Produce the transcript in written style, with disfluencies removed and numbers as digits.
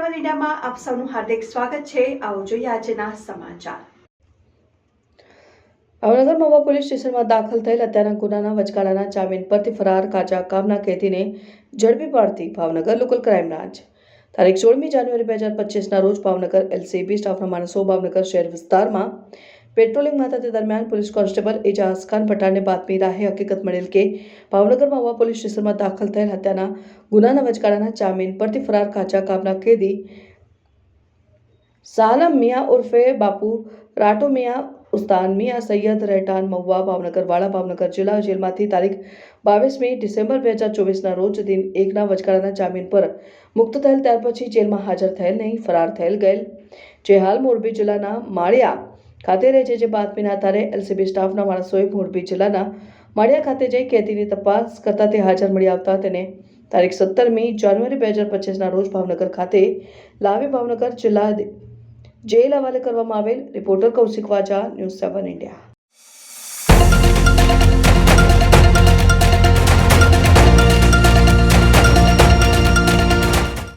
7 ઇન્ડિયામાં આપ સૌનું હાર્દિક સ્વાગત છે। આવો જોઈએ આજના સમાચાર। ભાવનગર મહુવા પોલીસ સ્ટેશનમાં દાખલ થયેલ હત્યાના ગુનાના વચગાળાના જામીન પરથી ફરાર કાચા કામના કેદીને ઝડપી પાડતી ભાવનગર લોકલ ક્રાઇમ બ્રાન્ચ તારીખ 16મી જાન્યુઆરી 2025ના રોજ ભાવનગર એલસીબી સ્ટાફના માણસો ભાવનગર શહેર વિસ્તારમાં પેટ્રોલિંગમાં હતા તે દરમિયાન પોલીસ કોન્સ્ટેબલ એજાઝ ખાન પઠાણને બાતમી રાહે હકીકત મળેલ કે ભાવનગર મહુવા પોલીસ સ્ટેશનમાં દાખલ થયેલ હત્યાના ગુનાના વચગાળાના જામીન પરથી ફરાર કાચા કામના કેદી સાલમ મિયા ઉર્ફે બાપુ રાટો મિયા ઉસ્તાન મિયા સૈયદ રહેઠાણ મહુવા ભાવનગર વાળા ભાવનગર જિલ્લા જેલમાંથી તારીખ 22મી ડિસેમ્બર 2024ના રોજ દિન 1ના વચગાળાના જામીન પર મુક્ત થયેલ। ત્યાર પછી જેલમાં હાજર થયેલ નહીં, ફરાર થયેલ ગયેલ, જે હાલ મોરબી જિલ્લાના માળિયા ખાતે રહે છે। જે બાતમીના આધારે એલસીબી સ્ટાફના માણસોએ મોરબી જિલ્લાના માળિયા ખાતે જઈ કેદીની તપાસ કરતા તે હાજર મળી આવતા તેને તારીખ 17મી જાન્યુઆરી 2025ના રોજ ભાવનગર ખાતે લાવી ભાવનગર જિલ્લા જેલ હવાલે કરવામાં આવેલ। રિપોર્ટર કૌશિક વાજા, ન્યૂઝ 7 ઇન્ડિયા।